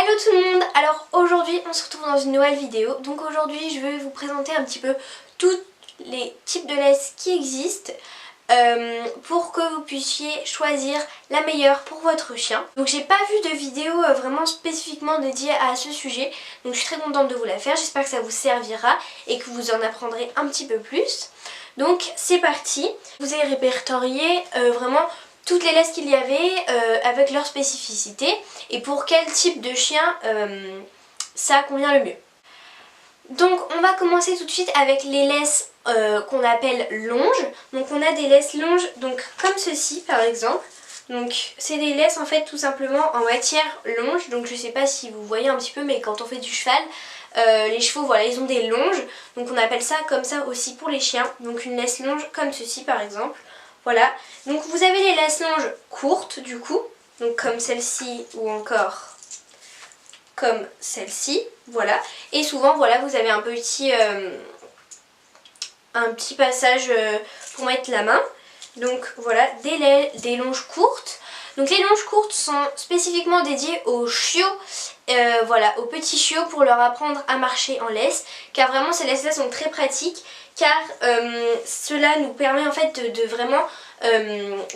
Hello tout le monde. Alors aujourd'hui on se retrouve dans une nouvelle vidéo. Donc aujourd'hui je vais vous présenter un petit peu tous les types de laisse qui existent pour que vous puissiez choisir la meilleure pour votre chien. Donc j'ai pas vu de vidéo vraiment spécifiquement dédiée à ce sujet, donc je suis très contente de vous la faire. J'espère que ça vous servira et que vous en apprendrez un petit peu plus. Donc c'est parti. Vous avez répertorié vraiment toutes les laisses qu'il y avait avec leurs spécificités et pour quel type de chien ça convient le mieux. Donc on va commencer tout de suite avec les laisses qu'on appelle longes. Donc on a des laisses longes donc comme ceci par exemple. Donc c'est des laisses en fait tout simplement en matière longe. Donc je sais pas si vous voyez un petit peu, mais quand on fait du cheval, les chevaux voilà ils ont des longes. Donc on appelle ça comme ça aussi pour les chiens. Donc une laisse longe comme ceci par exemple. Voilà, donc vous avez les laisses longes courtes du coup, donc comme celle-ci ou encore comme celle-ci, voilà. Et souvent voilà vous avez un petit passage pour mettre la main. Donc voilà, des longes courtes. Donc les longes courtes sont spécifiquement dédiées aux chiots, voilà, aux petits chiots pour leur apprendre à marcher en laisse. Car vraiment ces laisses-là sont très pratiques, car cela nous permet en fait de vraiment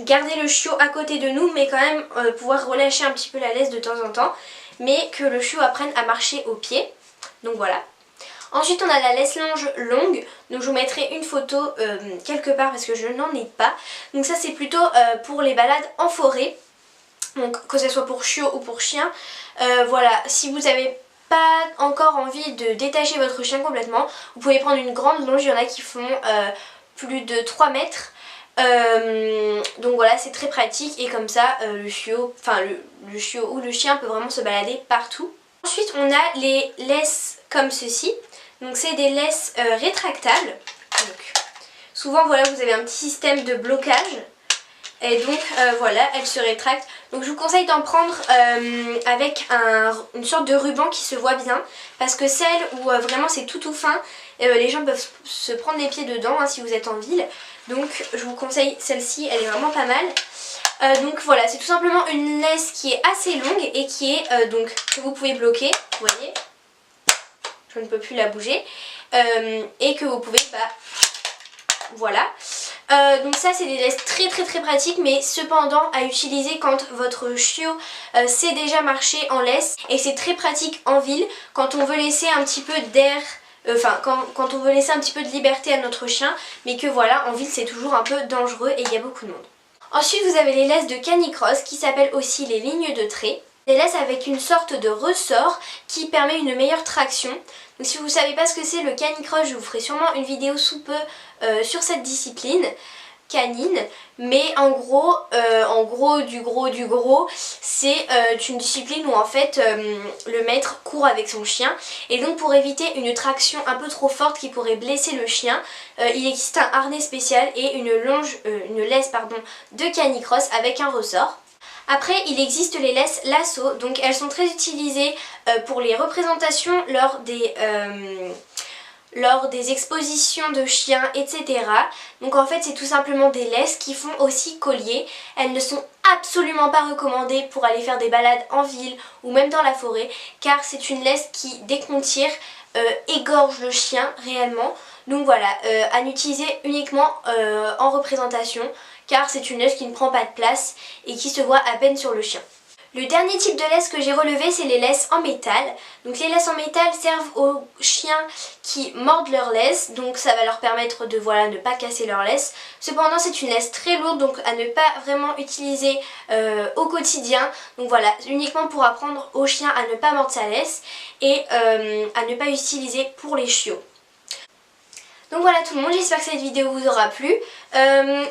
garder le chiot à côté de nous, mais quand même pouvoir relâcher un petit peu la laisse de temps en temps, mais que le chiot apprenne à marcher au pied. Donc voilà. Ensuite on a la laisse longe longue, donc je vous mettrai une photo quelque part parce que je n'en ai pas. Donc ça c'est plutôt pour les balades en forêt, donc que ce soit pour chiot ou pour chien. Voilà, si vous n'avez pas encore envie de détacher votre chien complètement, vous pouvez prendre une grande longe, il y en a qui font plus de 3 mètres. Donc voilà, c'est très pratique et comme ça le chiot ou le chien peut vraiment se balader partout. Ensuite on a les laisses comme ceci. Donc c'est des laisses rétractables. Donc, souvent voilà vous avez un petit système de blocage. Et donc voilà, elles se rétractent. Donc je vous conseille d'en prendre avec une sorte de ruban qui se voit bien. Parce que celles où vraiment c'est tout fin, les gens peuvent se prendre les pieds dedans si vous êtes en ville. Donc je vous conseille celle-ci, elle est vraiment pas mal. Donc voilà, c'est tout simplement une laisse qui est assez longue et qui est donc que vous pouvez bloquer, vous voyez. Je ne peux plus la bouger. Et que vous pouvez, voilà. Donc ça c'est des laisses très pratiques, mais cependant à utiliser quand votre chiot sait déjà marcher en laisse. Et c'est très pratique en ville quand on veut laisser un petit peu d'air, quand on veut laisser un petit peu de liberté à notre chien, mais que voilà en ville c'est toujours un peu dangereux et il y a beaucoup de monde. Ensuite vous avez les laisses de canicross qui s'appellent aussi les lignes de trait. Des laisses avec une sorte de ressort qui permet une meilleure traction. Donc si vous ne savez pas ce que c'est le canicross, je vous ferai sûrement une vidéo sous peu sur cette discipline canine. Mais en gros, du gros, c'est une discipline où en fait le maître court avec son chien. Et donc pour éviter une traction un peu trop forte qui pourrait blesser le chien, il existe un harnais spécial et une laisse de canicross avec un ressort. Après il existe les laisses lasso, donc elles sont très utilisées pour les représentations lors des expositions de chiens, etc. Donc en fait c'est tout simplement des laisses qui font aussi collier. Elles ne sont absolument pas recommandées pour aller faire des balades en ville ou même dans la forêt, car c'est une laisse qui, dès qu'on tire, égorge le chien réellement. Donc voilà, à n'utiliser uniquement en représentation, car c'est une laisse qui ne prend pas de place et qui se voit à peine sur le chien. Le dernier type de laisse que j'ai relevé, c'est les laisses en métal. Donc les laisses en métal servent aux chiens qui mordent leur laisse, donc ça va leur permettre de ne pas casser leur laisse. Cependant c'est une laisse très lourde, donc à ne pas vraiment utiliser au quotidien. Donc voilà, uniquement pour apprendre au chien à ne pas mordre sa laisse et à ne pas utiliser pour les chiots. Donc voilà tout le monde, j'espère que cette vidéo vous aura plu.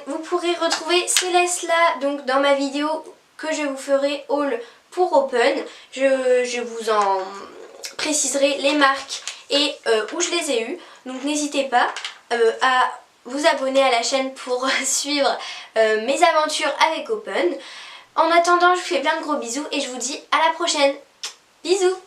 Vous pourrez retrouver ces laisses là donc dans ma vidéo que je vous ferai haul pour Open. Je vous en préciserai les marques et où je les ai eues. Donc n'hésitez pas à vous abonner à la chaîne pour suivre mes aventures avec Open. En attendant, je vous fais plein de gros bisous et je vous dis à la prochaine. Bisous!